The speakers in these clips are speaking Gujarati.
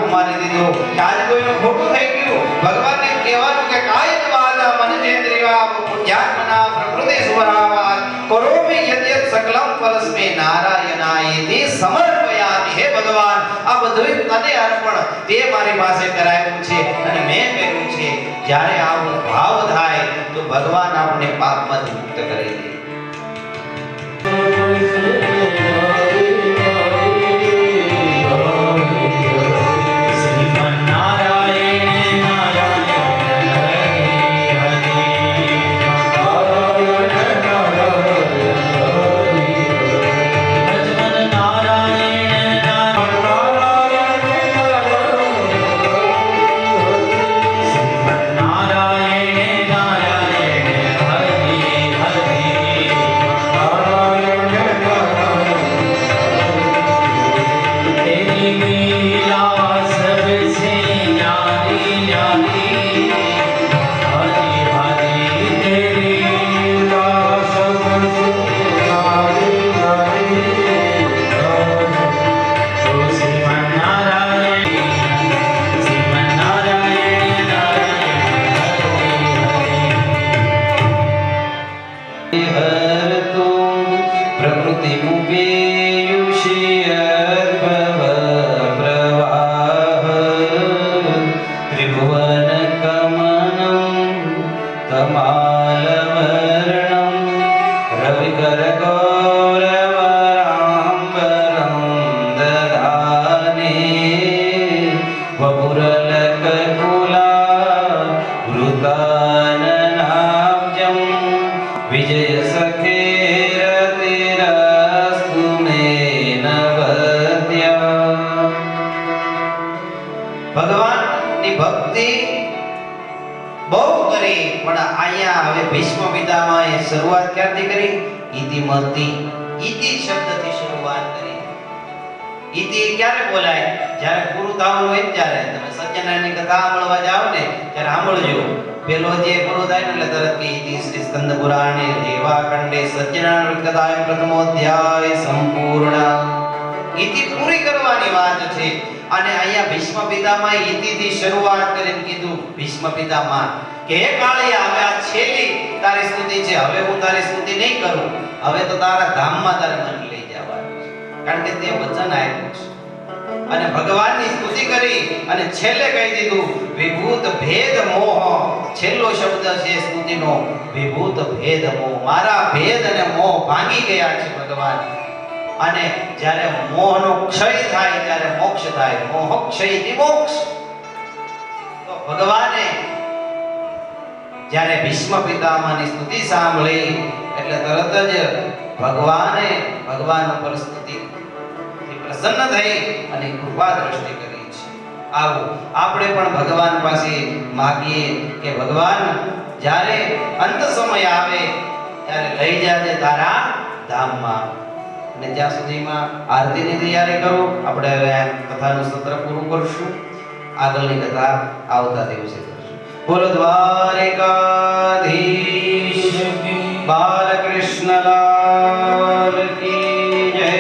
મારી દીધો કે આજ કોઈનું ખોટું થઈ ગયું ભગવાનને કહેવાનું કે કાયદ વાદા મનજેન્દ્રિયા પુણ્યાત્મના પ્રકૃતિ સુવરાવા કરોમિ યદ્યત સકલમ પરસ્મે નારાયણાયતિ સમર્પયામિ હે ભગવાન આ બધું તને અર્પણ તે મારી પાસે કરાવ્યું છે અને મેં કર્યું છે જ્યારે આવો ભાવ થાય તો ભગવાન આપને પાપમાંથી મુક્ત કરી દે ભગવાનની ભક્તિ બહુ કરી પણ અહીંયા હવે ભીષ્મ પિતામહે શરૂઆત ક્યાંથી કરી ઇતિમતિ ઇતિ શબ્દથી શરૂઆત કરી ઇતિ ક્યારે બોલાય જ્યારે પૂરું થવાનું હોય ત્યારે તમે સત્યનારાયણની કથા સાંભળવા જાવ ને ત્યારે સાંભળજો પેલો જે પૂરો થાય ને એટલે તરત કે ઇતિ શ્રી સ્કંદ પુરાણે દેવા ખંડે સત્યનારાયણ કથાએ પ્રથમો અધ્યાય સંપૂર્ણ ઇતિ પૂરી કરવાની વાત છે અને અહીંયા ભીષ્મ પિતામહે ઇતિથી શરૂઆત કરીને કીધું ભીષ્મ પિતામહ કે હે કાળિયા હવે આ છેલ્લી તારી સ્તુતિ છે હવે હું તારી સ્તુતિ નહીં કરું હવે તો તારા ધામમાં તારે મને લઈ જવાનું છે કારણ કે તે વચન આપ્યું છે અને ભગવાનની સ્તુતિ કરી અને છેલ્લે કહી દીધું વિભૂત ભેદ મોહ છેલ્લો શબ્દ છે સ્તુતિનો વિભૂત ભેદ મોહ મારા ભેદ અને મોહ ભાંગી ગયા છે ભગવાન અને જ્યારે મોહનો ક્ષય થાય ત્યારે મોક્ષ થાય મોહ ક્ષયથી મોક્ષ તો ભગવાને જ્યારે ભીષ્મ પિતામહની સ્તુતિ સાંભળી એટલે તરત જ ભગવાન ઉપર સ્તુતિથી પ્રસન્ન થઈ અને કૃપા દ્રષ્ટિ કરી છે આવો આપણે પણ ભગવાન પાસે માગીએ કે ભગવાન જ્યારે અંત સમય આવે ત્યારે લઈ જાજે તારા ધામમાં અને ત્યાં સુધીમાં આરતીની તૈયારી કરો આપણે હવે કથાનું સત્ર પૂરું કરશું આગળની કથા આવતા દિવસે કરશું બોલો દ્વારિકાધીશ બાલકૃષ્ણ લાલ કી જય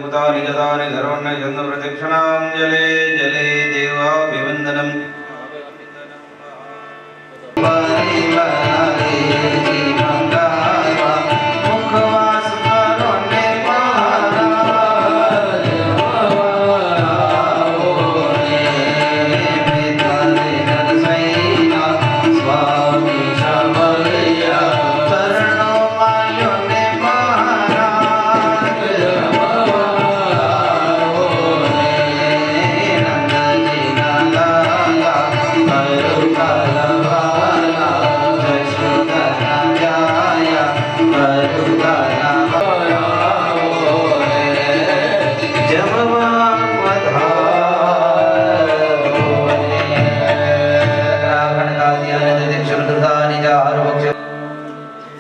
पुतानि गतानि सर्वण्य चन्द्र प्रदक्षिणाञ्जले जले देवाभिवन्दनम्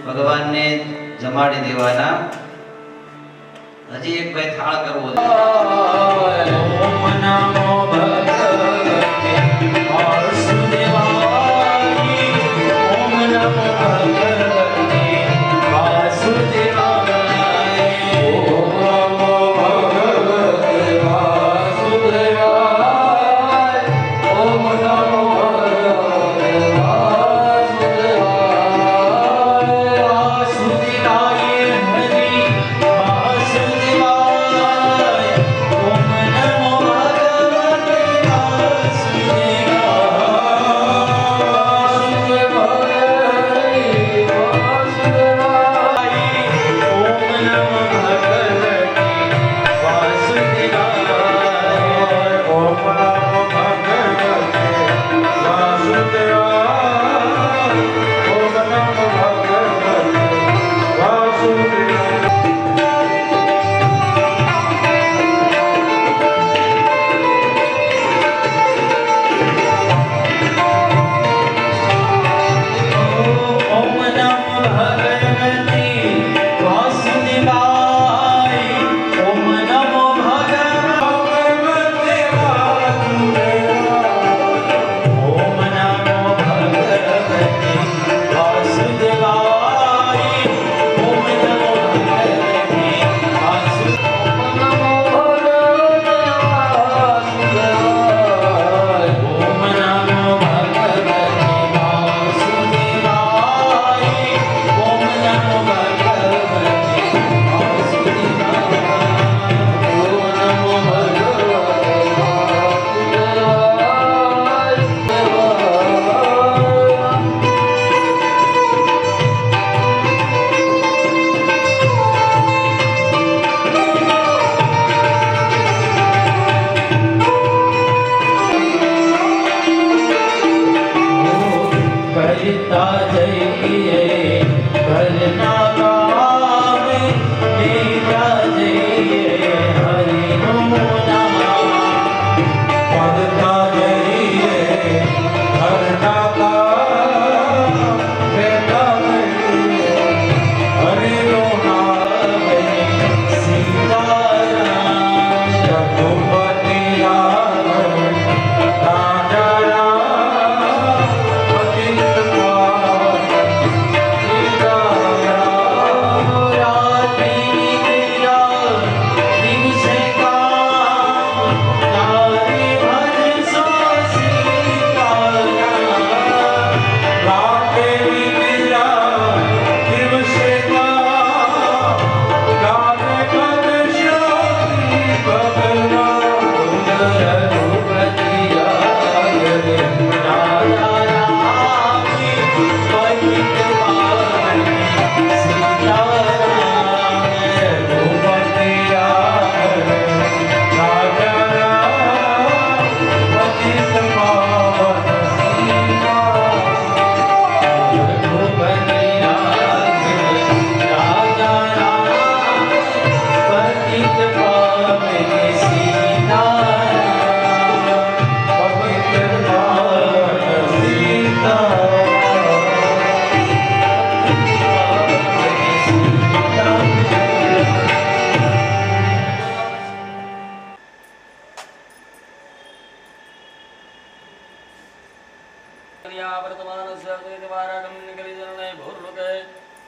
भगवान ने जमाड़ी देवाना हजी एक भाई थाल करवो ओम नमो भगवते वासुदेवाय ओम नमो भगवते वासुदेवाय ओम नमो भगवते वासुदेवाय ओम नमो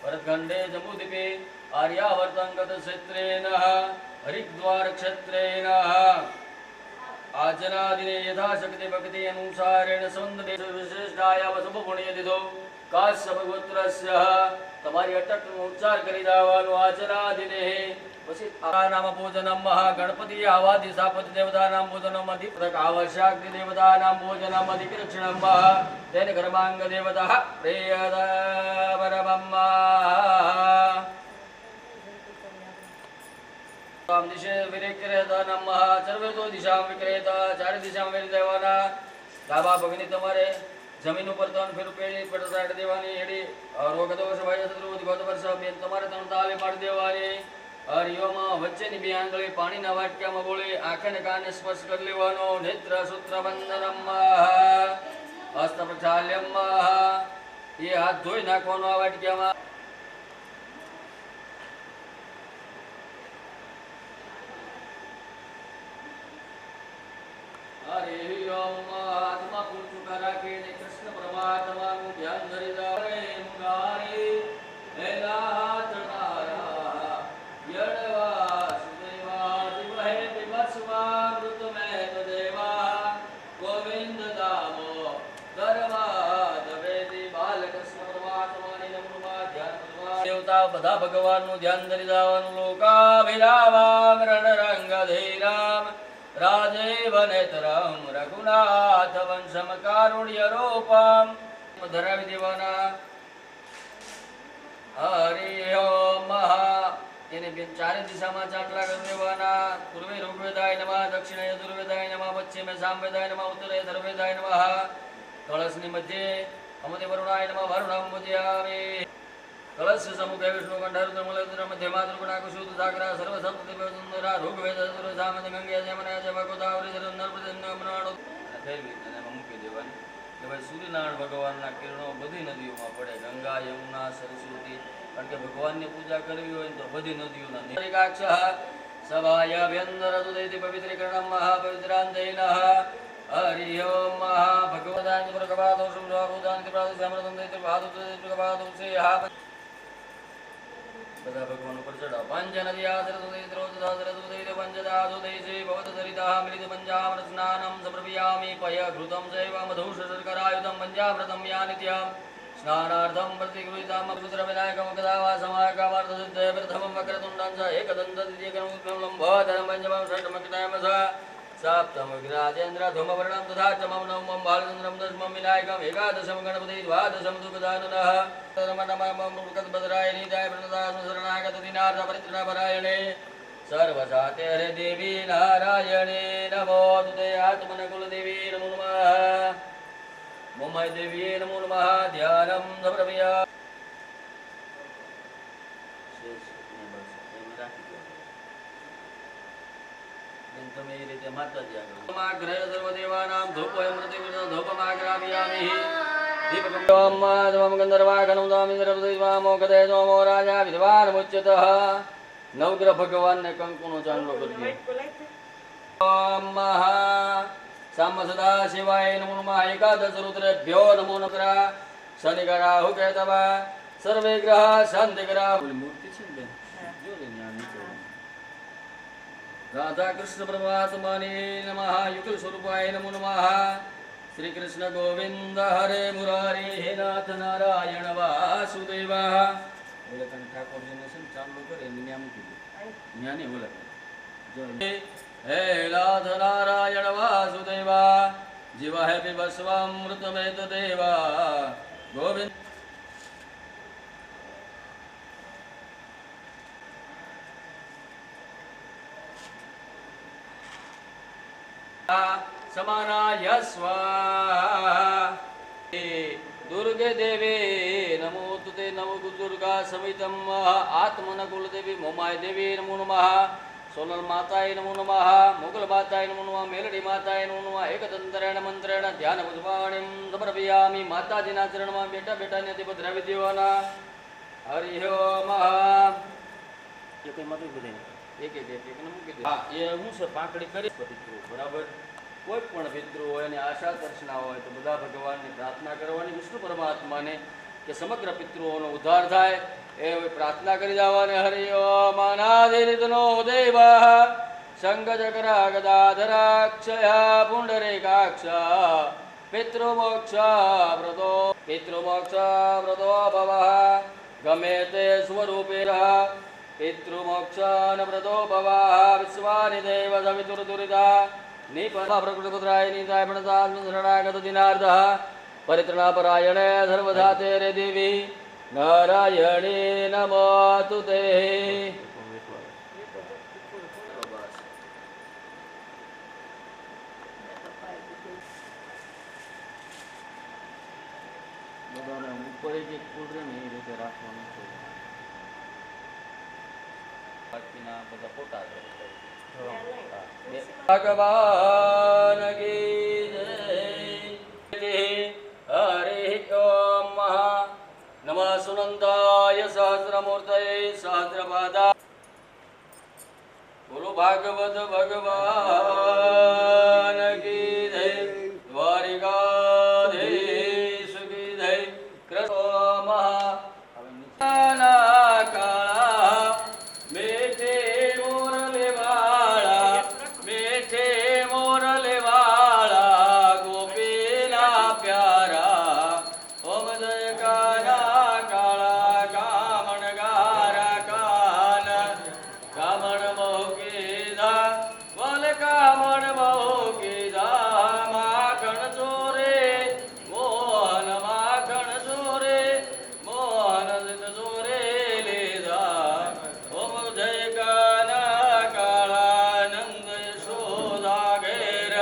भरतखंडे जम्बूद्वीपे आर्यावर्तंगत क्षेत्रेण हरिद्वार क्षेत्रेण आचनादिने यथाशक्ति भक्ति अनुसारेण संदेश विशिष्टाय शुभ पुण्यतिथो काश्यप गोत्रस्य તમારી અટકનો ઉચ્ચાર કરી દેવાનો આચનાદિને પછી નામ ભોજનમ ગણપતિ આવાદિ સાપતિ દેવતા નામ ભોજનમ અધિપતક આવશ્યક દેવતા નામ ભોજનમ અધિકૃષ્ણમ તેન કર્માંગ દેવતા પ્રેયદા दिशे विरेक्रेता नमः सर्वे तो दिशा विक्रेता चार दिशा में देवाना ડાબા પગની તમારે જમીન ઉપર ત્રણ ફેર પેલી પડસાટ દેવાની હેડી રોગ દોષ ભય શત્રુ ગોત વર્ષ બે તમારે ત્રણ તાલે પાડી દેવાની હરિઓમાં વચ્ચેની બે આંગળી પાણીના વાટકામાં બોલે આંખે ને કાને સ્પર્શ કરી લેવાનો નેત્ર સૂત્ર બંધનમ હસ્ત પ્રક્ષાલ્યમ એ હાથ ધોઈ નાખવાનો આ વાટકામાં हरे ओम आत्मा पुरुष राखे ने कृष्ण परमात्मा नु ध्यान धरी जावे मुरारी एला तनारा यड़वा सुदेवा दिवहे विवस्वा मृत में तो देवा गोविंद दामो दरवा दवेदी बाल कृष्ण परमात्मा ने नमः ध्यान करवा देवता બધા ભગવાન નું ધ્યાન ધરી જવાનું લોકાભિરાવા મરણ રંગ ધીરામ राजेव नेत्रम रघुनाथ वंशम कारुण्य रूपम धरावी देवाना हरि ओम એને બે ચારે દિશામાં ચાટલા કરી દેવાના પૂર્વે ઋગ્વેદાય નમઃ દક્ષિણે યજુર્વેદાય નમઃ પશ્ચિમે સામવેદાય નમઃ ઉત્તરે ધર્વેદાય નમઃ કળશની મધ્યે અમતે વરુણાય નમઃ વરુણમ પૂજયામિ कलश समुखे विष्णु कंठरुद्र मूलरुद्र मध्य मातृगुणा कुशुद्ध सागरा सर्व सप्त दिव्य सुंदरा ऋग्वेद सुर सामत गंगे जमुना जय भगवतावरी नर प्रजन्य ब्रह्मांड ફેરવી અને મૂકી દેવાની કે ભાઈ સૂર્યનારાયણ ભગવાનના કિરણો બધી નદીઓમાં પડે ગંગા યમુના સરસ્વતી કારણ કે ભગવાનની પૂજા કરવી હોય તો બધી નદીઓના નિકાક્ષ સભાય વ્યંદર સુદેતિ પવિત્રીકરણમ મહાપવિત્રાંતૈનઃ हरि ओम भगवतां प्रकपादो शुभभूतां प्रसादं दैत्य भादुते प्रकपादो से हा બધા ભગવાન ઉપર ચડા પંચ નદિયા સરસ્વતી સરસ્વતી પંચદાસુ દેશે ભવત સરિતા મિલિત પંચામૃત સ્નાનમ સમર્પયામિ પય ઘૃતમ ચૈવ મધુ શર્કરાયુધમ પંચામૃતમ યા નિત્યમ સ્નાનાર્થમ પ્રતિગૃહીતામ પુત્ર વિનાયકમ કદાવા સમાયકામાર્થ સિદ્ધે પ્રથમમ વક્રતુંડં ચ એકદંત દ્વિતીયકમ લંબોદરમ પંચમમ ષષ્ઠમ કૃતાયમ सप्तम राजेन्द्र धूमवर्णम तथा चमम नवमं बालचंद्रम दशमं विनायकम एकादशम गणपति द्वादशम दुःखदाननः तरमनममृकद्भद्राय नीताय प्रणदास्म शरणागत दीनार्थ परित्राणपरायणे सर्वजाते हरे देवी नारायणे नमो तुते आत्मन कुलदेवी नमो नमः मोमय देवी नमो नमः ध्यानं समर्पयामि તમે એ રીતે માતાજી આગળ માગ્રહ સર્વદેવાનામ ધૂપોય મૃત્યુવિનો ધૂપમાગ્રામિયામિ દીપકમ ધમમ ગંધર્વાઘનમ દામિન્દ્રપ્રતિસ્વામો કદે સોમો રાજા વિદ્વાન મુચ્યતઃ નવગ્રહ ભગવાનને કંકુનો ચાંદલો કરજો ઓમ સામ સદા શિવાય નમો નમઃ એકાદશ રુદ્રેભ્યો નમો નમઃ શનિગ્રહ હુકેતવ સર્વે ગ્રહ શાંતિગ્રહ મૂર્તિ છે ને જો લે ન્યા નીચે राधा कृष्ण परमात्मने नमः युगल स्वरूपाय नमो नमः श्री कृष्ण गोविंद हरे मुरारी हे नाथ नारायण वासुदेव बोले कन ठाकुर जी ने सन चालू करे न्या मुकी न्या ने बोले जो हे नाथ नारायण वासुदेव जीवा है विवस्वामृत में देवा गोविंद समानाय स्वाहा दुर्गे देवी नमो तुते नमो दुर्गा समितम आत्मन कुल देवी मोमाय देवी नमो नमः सोनल माताय नमो नमः मुगल माताय नमो नमः मेलडी माताय नमो नमः एकदंतरेण मंत्रेण ध्यान पुष्पाणिं समर्पयामि माताजीना चरणમાં બેઠા બેઠા ને તે પધરાવી દેવાના હરિ ઓમ ये कोई मतलब बदे एक ने મૂકી દે હા એ હું છે પાંકડી કરી પિતૃ બરાબર કોઈ પણ પિતૃ હોય અને આશા દર્શના હોય તો બધા ભગવાનની પ્રાર્થના કરવાની વિષ્ણુ પરમાત્માને કે સમગ્ર પિતૃઓનો ઉદ્ધાર થાય એવી પ્રાર્થના કરી જવાને. હરિ ઓમ અનાદિનો દેવ શંખચક્ર ગદાધરાક્ષય પુંડરીકાક્ષ પિતૃમોક્ષ વ્રતો ભવ ગમે તે સ્વરૂપે પિતૃમોક્ષ વ્રતો ભવ વિશ્વાનિ દેવ સવિતુર્દુરિતા નિપરા પ્રકૃતિપુત્રાય નીતાય પ્રણતાસ્મિ શરણાગત દિનાર્દઃ પરિત્રણાપરાયણે સર્વધા તેરે દેવી નારાયણે નમોતુ તે. બધાને ઉપર એક એક ફૂલ રહે ને એ રીતે રાખવાનું છે. બાકીના બધા ફોટા છે. ભગવાન કી જય. હરિ ઓમ નમઃ સુનંદાય સહસ્રમૂર્તયે સહસ્રપાદા. બોલો ભાગવત ભગવાન કી જય. દ્વારિકાધીશ કી જય. કૃષ્ણ કાળા મેઠે મોરલે વાળા મેઠે મોરલે વાળા ગોપીના પ્યારા. ઓમ જય કાના કાળા કામણ ગારા કાન કામણ બહુ કીધા વલ કામણ બહુ કીધા. માખણ ચોરે મોહન માખણ ચોરે મોહન દિન ચોરે લીધા. ઓમ જય કાના કાળા નંદ યશોદા ઘેર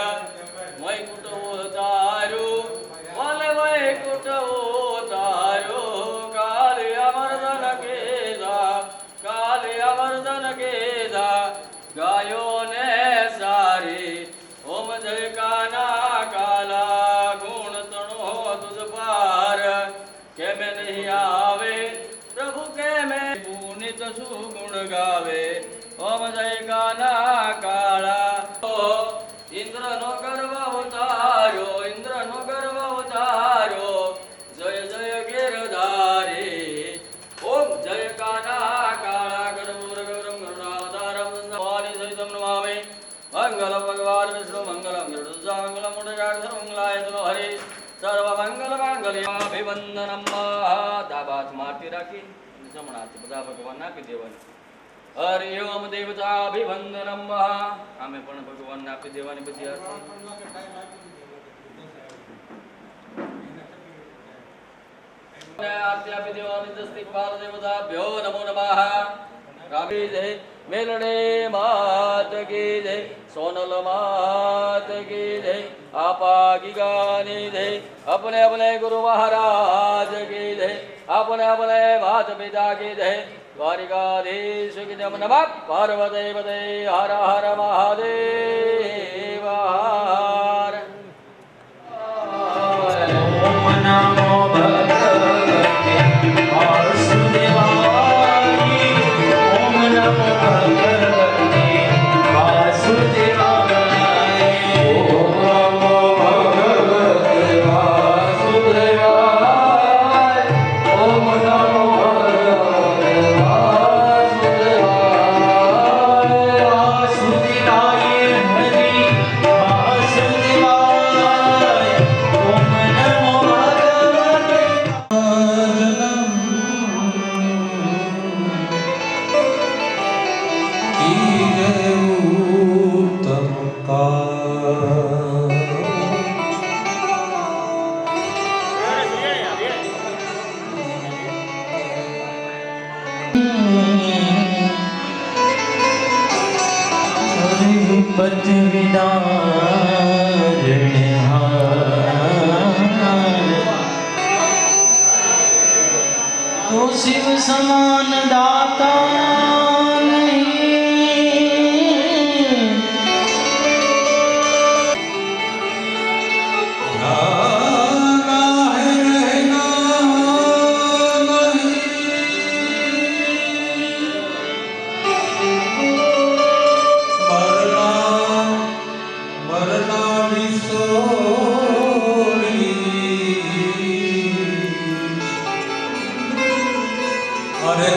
વૈકુંઠ ઉતાર્યું વલ વૈકુંઠ ઉતાર્યું. કાલે અમરદન કીધા કાલે અમરદન કીધા ગાયો ને સારી. ઓમ જય કાના કાલા ગુણ તણો તુજ પાર કેમે નહીં આવે પ્રભુ કેમે પુનિત સુગુણ ગાવે. ઓમ જય કાના કાળા. ઇન્દ્રનો ગર્વ ઉતાર્યો ઇન્દ્રનો ગર્વ ઉતાર્યો જય જય ગિરધારી. ઓમ જય કાના કાળા ગરુડ ગૌરમ ગરુડાવતારમ સંવારી સહિતમ નમામિ. મંગલમ ભગવાન વિષ્ણુ મંગલમ ગરુડધ્વજ મંગલમ મુંડકાક્ષ મંગલાય તનો હરિ સર્વ મંગલ માંગલ્યાભિવંદનમ. દાબાત માટી રાખી જમણાથી બધા ભગવાન આપી દેવાની. હરિ ઓમ દેવતાભિવંદનમ. આમે પણ ભગવાન આપી દેવાની બધી આરતી. આરતી આપી દેવાની. દસ્તિક બાલ દેવતાભ્યો નમો નમઃ. રામી જય મેલડે માત કી જય. સોનલ માત કી જય. आपा की गाने दे. अपने अपने गुरु महाराज की जय. अपने अपने माता पिता की जय. द्वारिकाधीश की जय. नमः पार्वती पते हर हर महादेव. ओम नमो भगवते वासुदेवाय. ओम नमो भगवते वासुदेवाय. ओम नमो भगवते वासुदेवाय. ओम नमो भगवते वासुदेवाय. वासुदेवाय हरि वासुदेवाय. ओम नमो भगवते पद तो शिव समान दाता अरे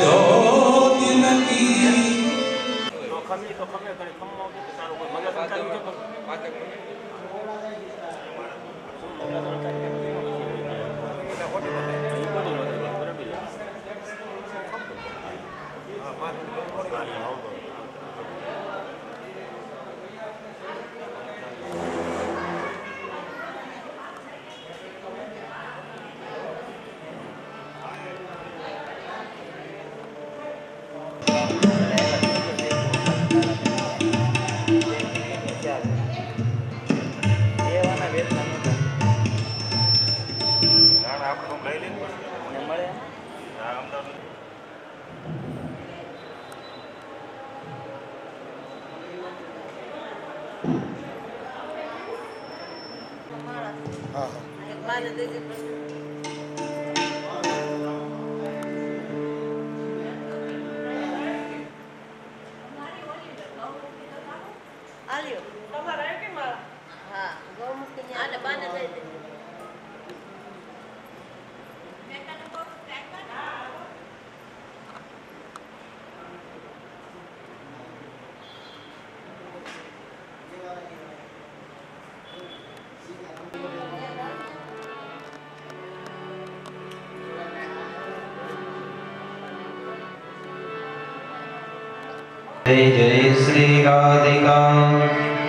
जय जय श्री राधिका,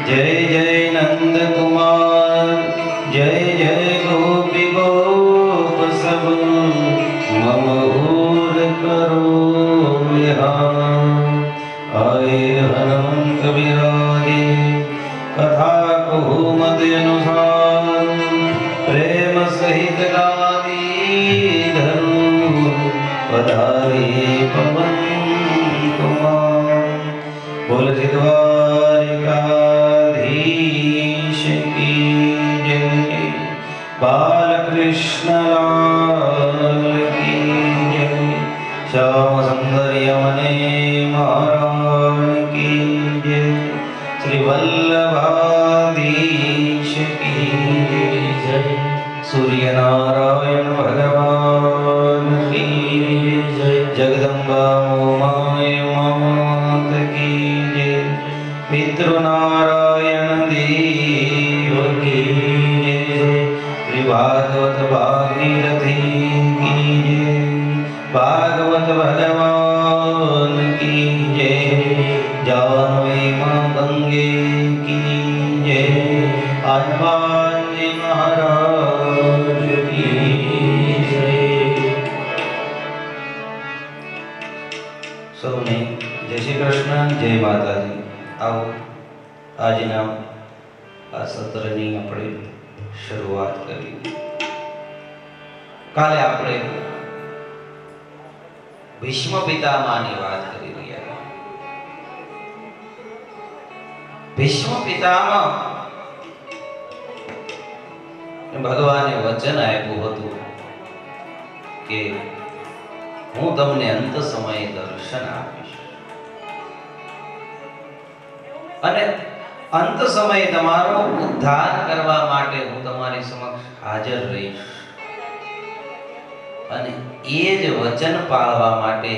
जय जय नंद कुमार, जय जय गोपी गोप सब, मम उर करो विहार। आए हनुमंत विरागे, कथा कहु मत अनुसार, प्रेम सहित गावी धरू, पधारे पवन कुमार। बोल द्वारिकाधीश की जय, बालकृष्ण लाल की जय, श्याम सुंदर यमुने महाराज की जय, श्री वल्लभाधीश की जय, सूर्य नारायण भगवान की जय, जगदम्बा उमाय मात की जय, पितृ नारायण देव की जय, श्री भागवत भागीरथी की जय, भागवत भगवान की जय, जानवी मां गंगे की जय, हनुमान जी महाराज की जय। સૌને જય શ્રી કૃષ્ણ, જય માતાજી। આવો આજના આ સત્રની આપણે શરૂઆત કરી। કાલે આપણે ભીષ્મ પિતામહની વાત કરી રહ્યા। ભીષ્મ પિતામહ ભગવાને વચન આપ્યું હતું કે હું તમને અંત સમયે દર્શન આપીશ અને અંત સમયે તમારો ઉદ્ધાર કરવા માટે હું તમારી સમક્ષ હાજર રહીશ અને એ જ વચન પાળવા માટે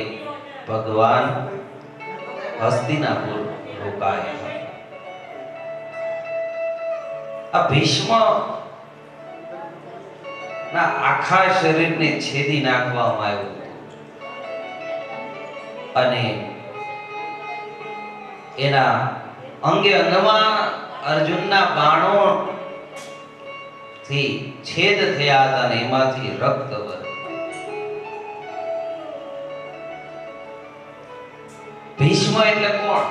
ભગવાન હસ્તિનાપુર રોકાયા। આ ભીષ્મ ના આખા શરીરને છેદી નાખવામાં આવ્યું અને એના અંગે અંગમાં અર્જુનના બાણો થી છેદ થયા હતા અને એમાંથી રક્ત વહ્યું। ભીષ્મ એટલે કોણ?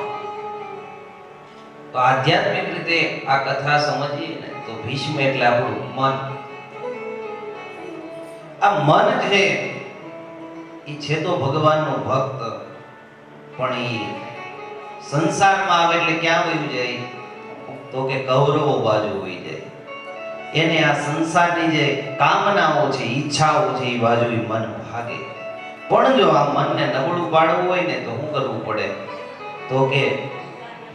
તો આધ્યાત્મિક રીતે આ કથા સમજીએ ને તો ભીષ્મ એટલે આપણું મન। આ મન છે એ છે તો ભગવાનનો ભક્ત, પણ એ સંસારમાં આવે એટલે ક્યાં વયું જાય? તો કે કૌરવો બાજુ વહી જાય। એને આ સંસારની જે કામનાઓ છે, ઈચ્છાઓ છે, એ બાજુ મન ભાગે। પણ જો આ મનને નબળું પાડવું હોય ને તો શું કરવું પડે? તો કે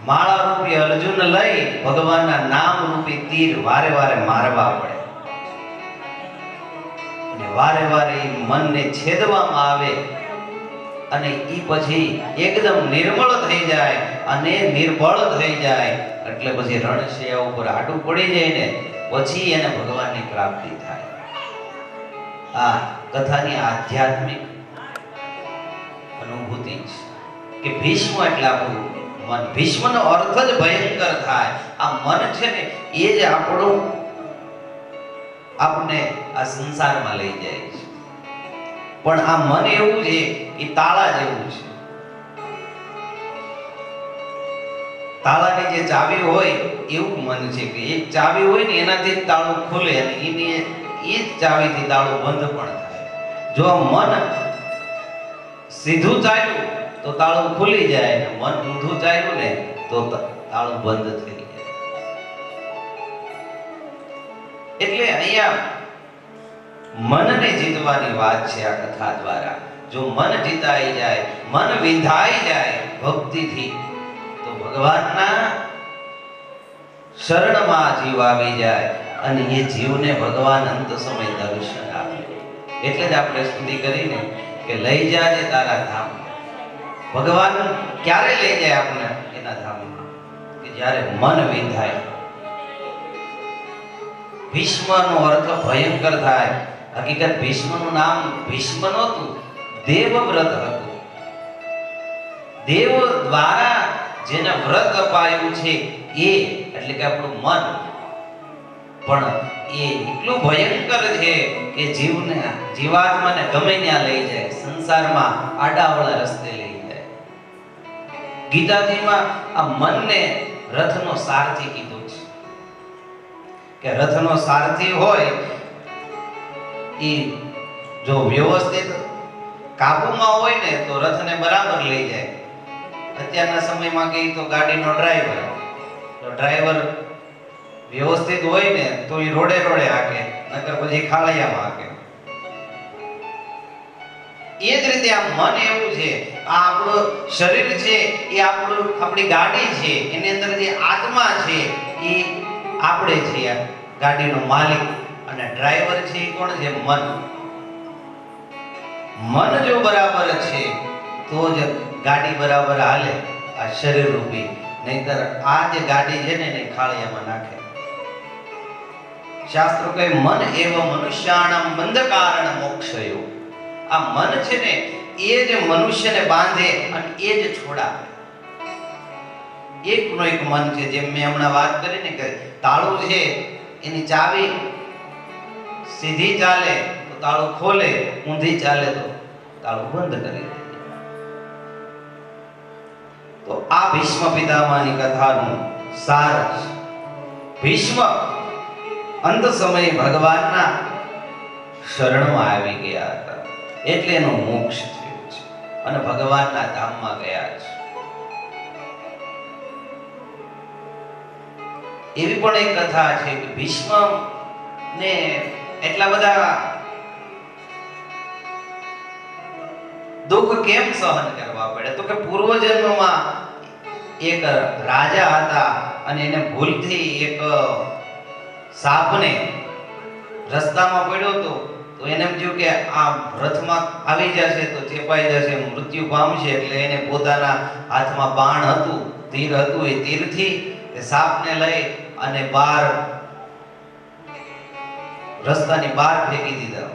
માળા રૂપી અર્જુન લઈ ભગવાનના નામ રૂપી તીર વારે વારે મારવા પડે અને વારે વારે મનને છેદવામાં આવે અને ઈ પછી એકદમ નિર્મળ થઈ જાય અને નિર્બળ થઈ જાય એટલે પછી રણશૈયા ઉપર આડું પડી જાય ને પછી એને ભગવાનની પ્રાપ્તિ થાય. આ કથાની આધ્યાત્મિક અનુભૂતિ છે કે ભીષ્મ એટલે આપણું મન. ભીષ્મનો અર્થ જ ભયંકર થાય. આ મન છે ને એ જ આપણે આ સંસારમાં લઈ જાય છે. પણ આ મન એવું છે એ તાળા જેવું છે. તાળાની જે ચાવી હોય એવું મન છે કે એક ચાવી હોય ને એનાથી જ તાળું ખુલે અને એ જ ચાવીથી તાળું બંધ પણ થાય. જો મન સીધું ચાલ્યું તો તાળું ખુલી જાય અને મન ઊંધું ચાલ્યું ને તો તાળું બંધ થઈ જાય. એટલે અહીંયા મનને જીતવાની વાત છે આ કથા દ્વારા. જો મન જીતાઈ જાય, મન વિંધાઈ જાય ભક્તિથી, તો ભગવાનના શરણમાં જીવ આવી જાય અને એ જીવને ભગવાન અંત સમય દર્શન આપે. એટલે જ આપણે સ્તુતિ કરીને કે લઈ જાજે તારા ધામ. ભગવાન ક્યારે લઈ જાય આપણે એના ધામમાં? કે જ્યારે મન વિંધાય. ભીષ્મનો અર્થ ભયંકર થાય. હકીકત ભીષ્મનું નામ ભીષ્મ નહોતું, દેવવ્રત હતું. દેવ દ્વારા જેને વ્રત અપાયું છે એ એટલે કે આપણું મન. પણ એ એટલું ભયંકર છે કે જીવાત્માને ગમે ત્યાં લઈ જાય, સંસારમાં આડાવળા રસ્તે લઈ જાય. ગીતાજીમાં આ મનને રથનો સારથી કીધું છે કે રથનો સારથી હોય એ જો વ્યવસ્થિત કાબુમાં હોય ને તો રથને બરાબર લઈ જાય. અત્યારના સમયમાં કહીએ તો ગાડીનો ડ્રાઈવર, તો ડ્રાઈવર વ્યવસ્થિત હોય ને તો એ રોડે રોડે હાકે, નકર પછી ખાળિયામાં હાકે. એ જ રીતે આ મન એવું છે. આ આપણું શરીર છે એ આપણી ગાડી છે. એની અંદર જે આત્મા છે એ આપણે છીએ, ગાડીનો માલિક. અને ડ્રાઈવર છે એ કોણ છે? મન. મન જો બરાબર છે તો જ ગાડી બરાબર હાલે, આ શરીર રૂપી. નહીતર આ જે ગાડી છે ને એને ખાળિયામાં નાખે. શાસ્ત્રો કહે મન એવ મનુષ્યાણમ મંદ કારણ મોક્ષયો. આ મન છે ને એ જ મનુષ્યને બાંધે અને એ જ છોડાવે. એકનો એક મન છે. જેમ મેં હમણાં વાત કરી ને કે તાળું છે એની ચાવી સીધી ચાલે તો તાળું ખોલે, ઊંધી ચાલે તો તાળું બંધ કરી દે. તો આ ભીષ્મ પિતામહની કથાનું સાર છે. ભીષ્મ અંત સમયે ભગવાનના શરણમાં આવી ગયા હતા એટલે એનો મોક્ષ થયો છે અને ભગવાનના ધામમાં ગયા છે. એવી પણ એક કથા છે કે ભીષ્મ ને એટલા બધા દુઃખ કેમ સહન કરવા પડે? તો કે પૂર્વજન્મમાં એક રાજા હતા અને એને ભૂલથી એક સાપને રસ્તામાં પડ્યો હતો. તો એને એમ થયું કે આ રથમાં આવી જશે તો ચેપાઈ જશે, મૃત્યુ પામશે. એટલે એને પોતાના હાથમાં બાણ હતું, તીર હતું. એ તીરથી સાપને લઈ અને રસ્તાની બહાર ફેંકી દીધા.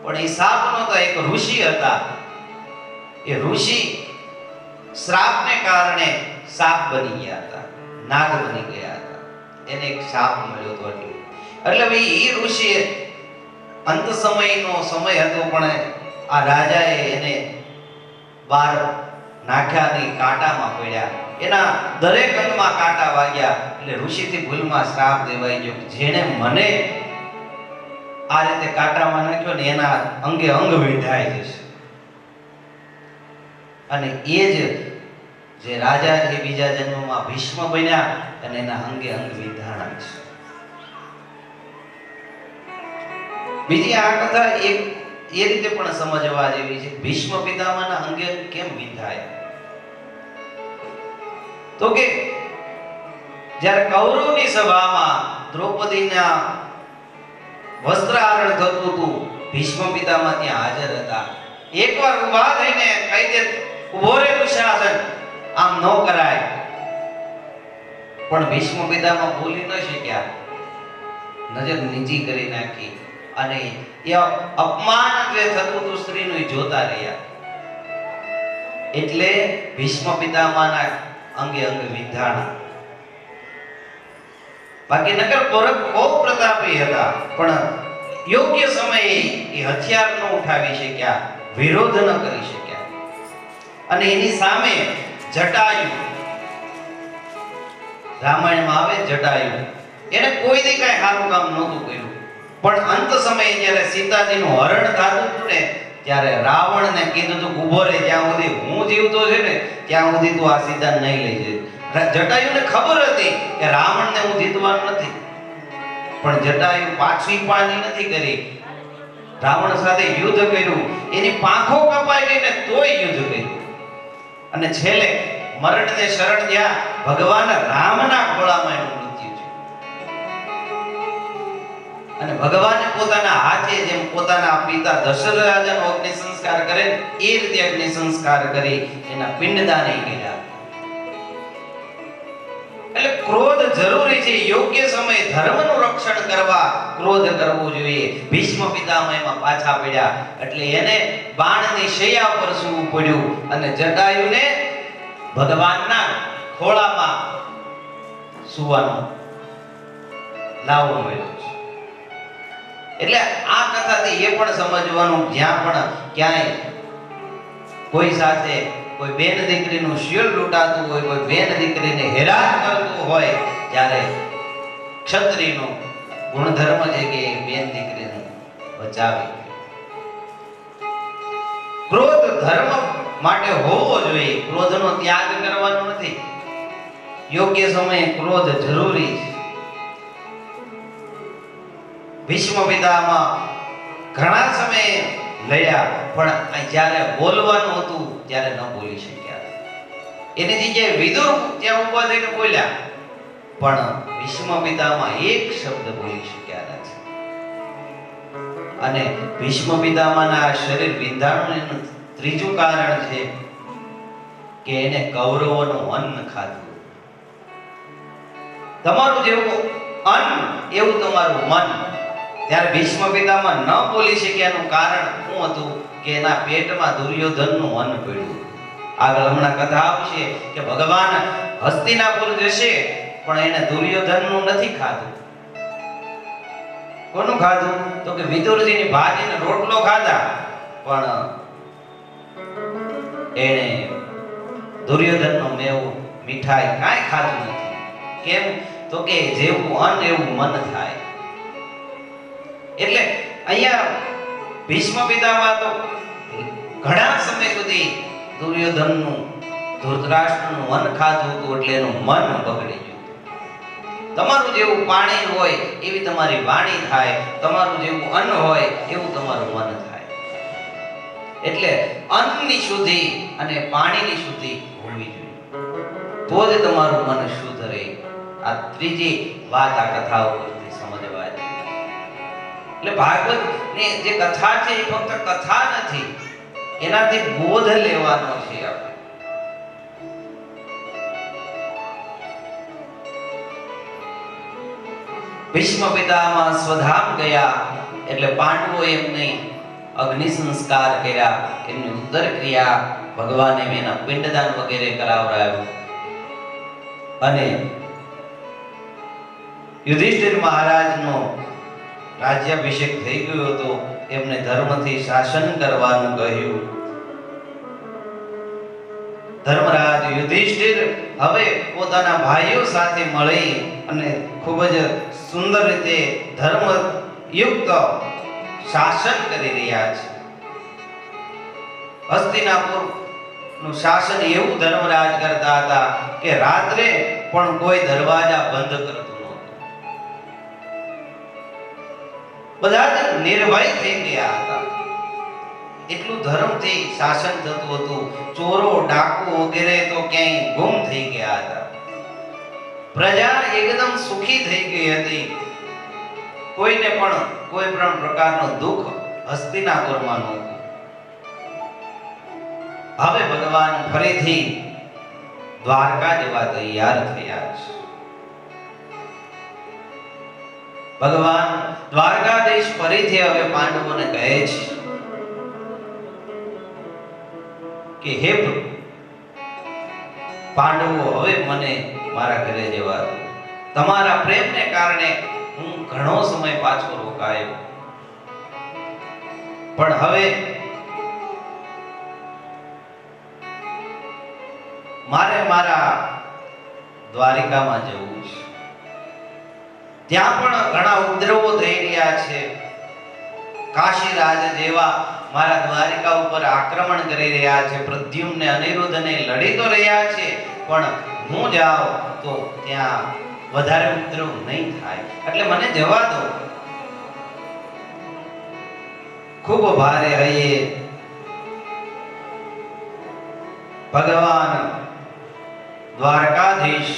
પણ એ સાપ નહોતા, એક ઋષિ હતા. એ ઋષિ શ્રાપને કારણે સાપ બની ગયા હતા, નાગ બની ગયા હતા. એને એક શાપ મળ્યો હતો. એટલે ભાઈ એ ઋષિ અંત સમયનો સમય હતો પણ આ રાજાએ એને બહાર નાખ્યા ની કાંટામાં પડ્યા. એના દરેક અંગમાં કાંટા વાગ્યા. એટલે ઋષિથી ભૂલમાં શ્રાપ દેવાઈ ગયો, જેણે મને આ રીતે કાંટામાં નાખ્યો ને એના અંગે અંગ વિંધાઈ જશે. અને એ જ જે રાજા એ બીજા જન્મમાં ભીષ્મ બન્યા અને એના અંગે અંગ વિંધાણા છે. બીજી આ કથા એ રીતે પણ સમજવા જેવી છે. ભીષ્મ પિતામહના અંગે કેમ વિંધાય? તો કે જ્યારે કૌરવની સભામાં દ્રૌપદીના વસ્ત્રહરણ થતું હતું, ભીષ્મ પિતામહ ત્યાં હાજર હતા એકવાર ઊભા થઈને કહી દે ઉભો રે દુશાસન, આમ ન કરાય. પણ ભીષ્મ પિતામહ ભૂલી ન શક્યા, નજર નીચી કરી નાખી અને એ અપમાન જે થતું હતું સ્ત્રીનું એ જોતા રહ્યા. એટલે ભીષ્મ પિતામહના અંગે અંગ વિંધાણા. બાકી નગર બહુ પ્રતાપી હતા, પણ યોગ્ય સમયે એ હથિયાર ન ઉઠાવી શક્યા, વિરોધ ન કરી શક્યા. અને એની સામે જટાયુ, રામાયણમાં આવે જટાયુ, એને કોઈ દી કઈ સારું કામ નહોતું કર્યું, પણ અંત સમયે જ્યારે સીતાજીનું હરણ થતું હતું ને ત્યારે રાવણને કીધું તું ઉભો રહે, જ્યાં સુધી હું જીવતો છે ને ત્યાં સુધી તું આ સીતાને નહીં લઈ જઈશ. જટાયુને ખબર હતી કે રાવણને હું જીતવાનું નથી, પણ જટાયુ પાછી પાની નથી કરી, રાવણ સાથે યુદ્ધ કર્યું, એની પાંખો કપાઈ ગઈ ને તોય યુદ્ધ કર્યું. અને છેલ્લે મરણને શરણ ગયા ભગવાન રામના ખોળામાં એનું મૃત્યુ છે. અને ભગવાને પોતાના હાથે જેમ પોતાના પિતા દશરથ રાજાનો અગ્નિ સંસ્કાર કરે એ રીતે અગ્નિ સંસ્કાર કરી એના પિંડદાન કર્યા. એટલે ક્રોધ જરૂરી છે, યોગ્ય સમયે ધર્મનું રક્ષણ કરવા ક્રોધ કરવો જોઈએ. ભીષ્મ પિતામહ એમાં પાછા પડ્યા એટલે એને બાણની શૈયા પર સૂવું પડ્યું અને જટાયુને ભગવાનના ખોળામાં સૂવાનો લાવો મળ્યો છે. એટલે આ કથાથી એ પણ સમજવાનું, જ્યાં પણ ક્યાંય કોઈ સાથે કોઈ બેન દીકરીનું શિયળ લૂંટાતું હોય, કોઈ બેન દીકરીને હેરાન કરતું હોય, ત્યારે ક્ષત્રિયનો ગુણધર્મ છે કે બેન દીકરીને બચાવે. ક્રોધ ધર્મ માટે હોવો જોઈએ, ક્રોધનો ત્યાગ કરવાનો નથી. યોગ્ય સમયે ક્રોધ જરૂરી છે. ભીષ્મ પિતામહ ઘણા સમયે લડ્યા, પણ જ્યારે બોલવાનું હતું ત્યારે ન બોલી શક્યા. એની જગ્યાએ વિદુર ત્યાં ઊભા થઈને બોલ્યા, પણ ભીષ્મ પિતામહ એક શબ્દ બોલી શક્યા નથી. અને ભીષ્મ પિતામહના શરીર વિંધાણું એનું ત્રીજું કારણ છે કે એને કૌરવોનું અન્ન ખાધું. તમારું જેવું અન્ન એવું તમારું મન. ત્યારે ભીષ્મ પિતામહ ન બોલી શક્યાનું કારણ શું હતું કે એના પેટમાં દુર્યોધનનું અન્ન પડ્યું. આગળ હમણાં કથા આવશે કે ભગવાન હસ્તિનાપુર જશે પણ એને દુર્યોધનનું નથી ખાધું. કોનું ખાધું? તો કે વિદુરજીની ભાજીને રોટલો ખાધા, પણ એને દુર્યોધનનો મેવો મીઠાઈ કાંઈ ખાધું નથી. કેમ? તો કે જેવું અન્ન એવું મન થાય. એટલે અહીંયા ભીષ્મ પિતામહ તો ઘણા સમય સુધી દુર્યોધનનું, ધૃતરાષ્ટ્રનું અન્ન ખાધું હતું, એટલે એનું મન બગડી ગયું. તમારું જેવું પાણી હોય એવી તમારી વાણી થાય, તમારું જેવું અન્ન હોય એવું તમારું મન થાય. એટલે અન્નની શુદ્ધિ અને પાણીની શુદ્ધિ હોવી જોઈએ, તો જ તમારું મન શુદ્ધ રહે. આ ત્રીજી વાત આ કથા ઉપરથી સમજવા છે. એટલે ભાગવત ની જે કથા છે એ ફક્ત કથા નથી, એનાથી બોધ લેવાનો છે. આપણે ભીષ્મ પિતામહ સ્વધામ ગયા એટલે પાંડવો એમને અગ્નિ સંસ્કાર કર્યા, એમની ઉત્તર ક્રિયા ભગવાને એના પિંડદાન વગેરે કરાવરાયું. અને યુધિષ્ઠિર મહારાજનો રાજ્યાભિષેક થઈ ગયો હતો, એમને ધર્મથી શાસન કરવાનું કહ્યું. ધર્મરાજ યુધિષ્ઠિર હવે પોતાના ભાઈઓ સાથે મળી અને ખૂબ જ સુંદર રીતે ધર્મયુક્ત શાસન કરી રહ્યા છે. હસ્તિનાપુર નું શાસન એવું ધર્મરાજ કરતા હતા કે રાત્રે પણ કોઈ દરવાજા બંધ કરતું નહોતું. બધા જ નિર્ભય થઈ ગયા હતા. એટલું ધર્મથી શાસન થતું હતું. ચોરો, ડાકુ વગેરે તો ક્યાંય ગુમ થઈ ગયા હતા. પ્રજા એકદમ સુખી થઈ ગઈ હતી. કોઈને પણ કોઈ પણ પ્રકારનું દુઃખ હસ્તિનાપુરમાં નહોતું. હવે ભગવાન ફરીથી દ્વારકા જવા તૈયાર થયા છે. ભગવાન દ્વારકાધીશ ફરીથી હવે પાંડવોને કહે છે કે હે પ્રભુ, પાંડવો હવે મને મારા ઘરે જવા દો. તમારા પ્રેમને કારણે હું ઘણો સમય પાછો રોકાયો, પણ હવે મારે મારા દ્વારિકામાં જવું છે. ત્યાં પણ ઘણા ઉપદ્રવો થઈ રહ્યા છે. કાશી રાજ જેવા મારા દ્વારિકા ઉપર આક્રમણ કરી રહ્યા છે. પ્રદ્યુમ્ન ને અનિરુદ્ધને લડી તો રહ્યા છે, પણ હું જાઉં તો ત્યાં વધારે ઉપદ્રવ નહીં થાય, એટલે મને જવા દો. ખૂબ ભારે હૈયે ભગવાન દ્વારકાધીશ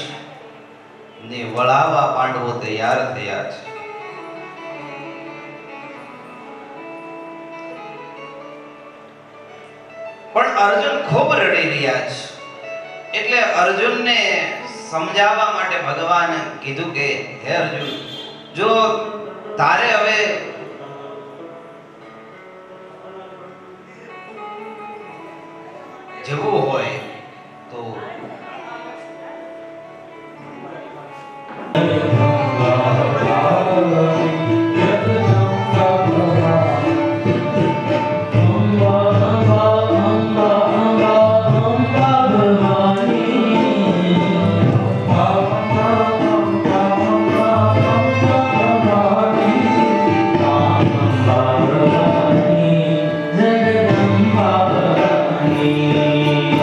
ને વળાવવા પાંડવો તૈયાર થયા છે. પણ અર્જુન ખૂબ રડી રહ્યા છે, એટલે અર્જુનને સમજાવવા માટે ભગવાન કીધું કે હે અર્જુન, જો તારે હવે જવું હોય તો જગદંબા ભવાની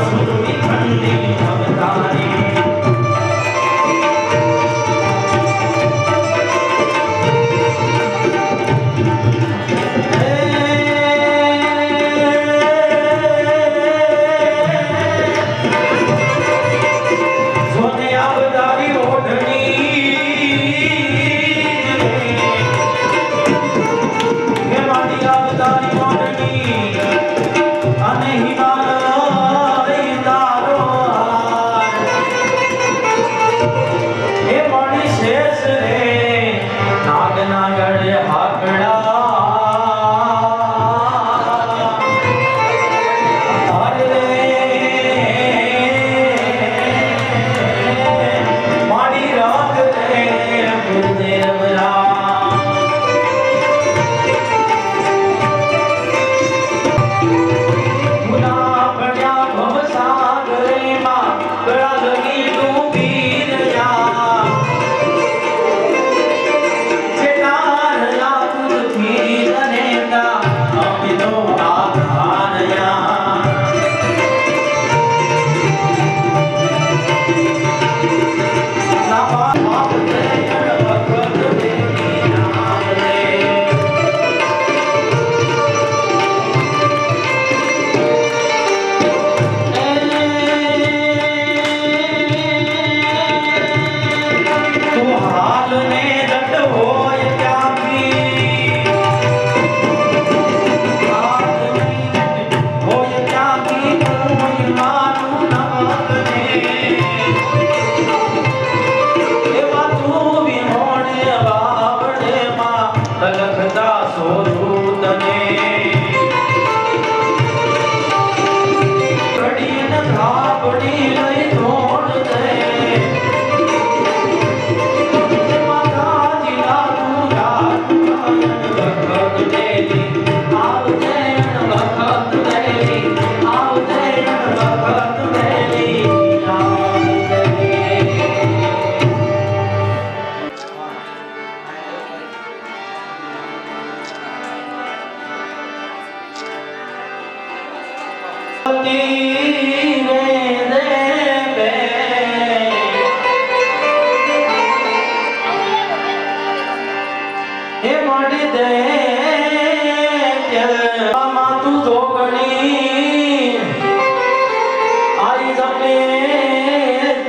સુરવી ઠંડી અવતારી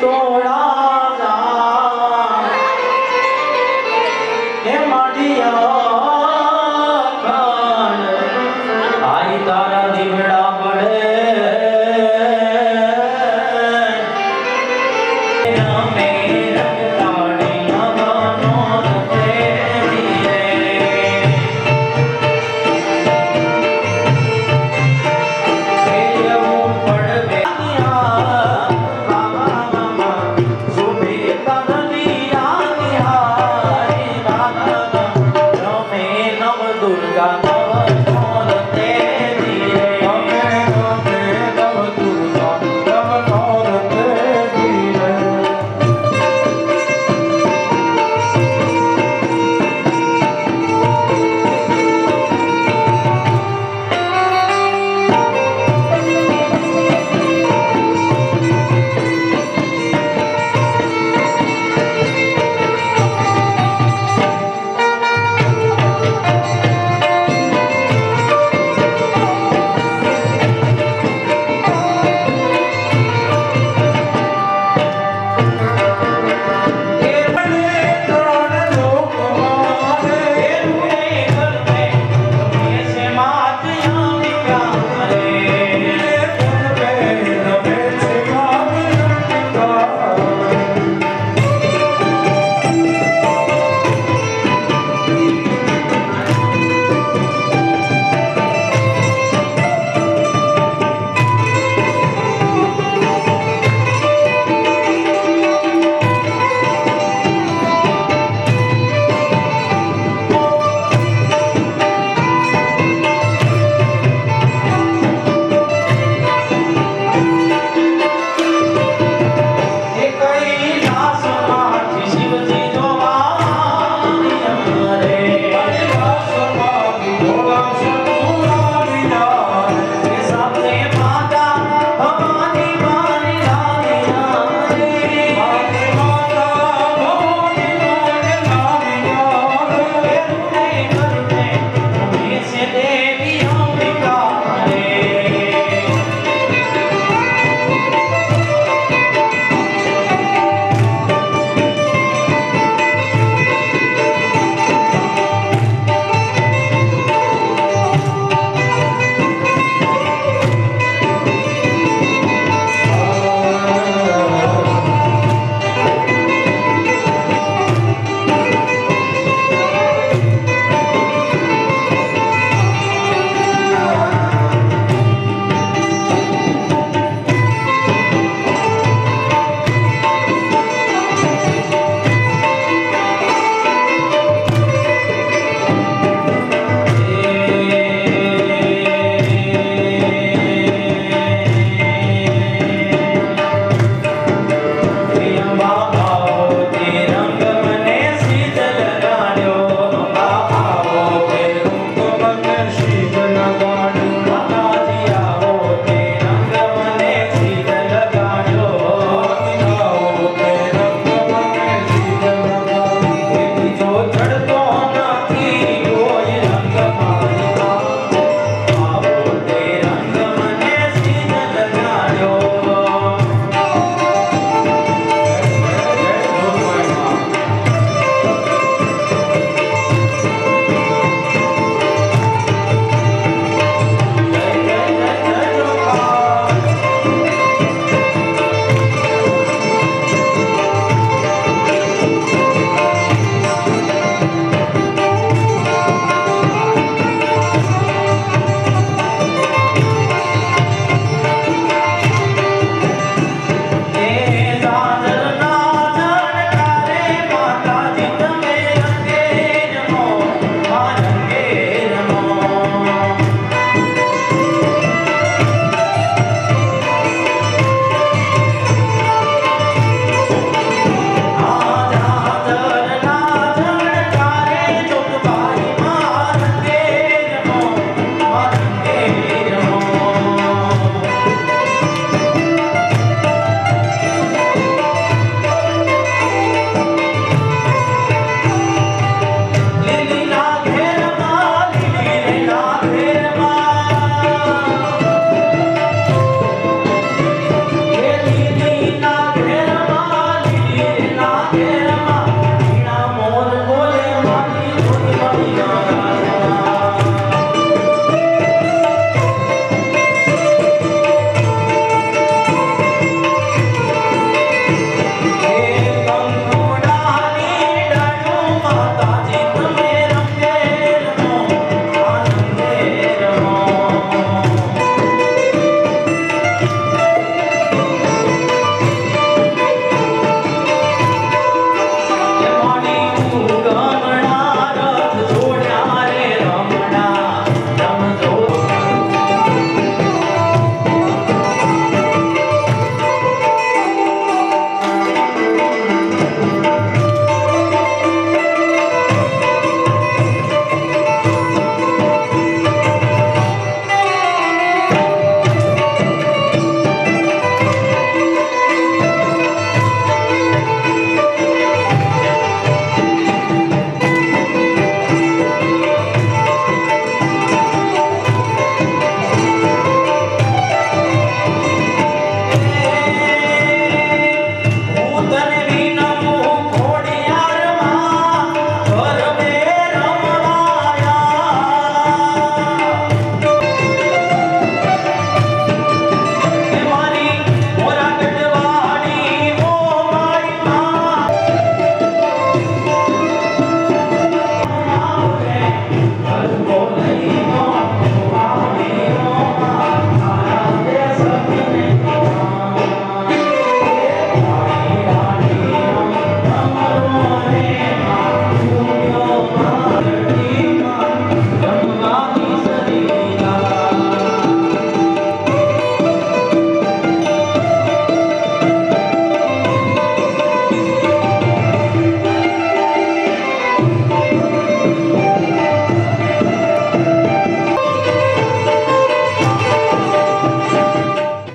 તોડા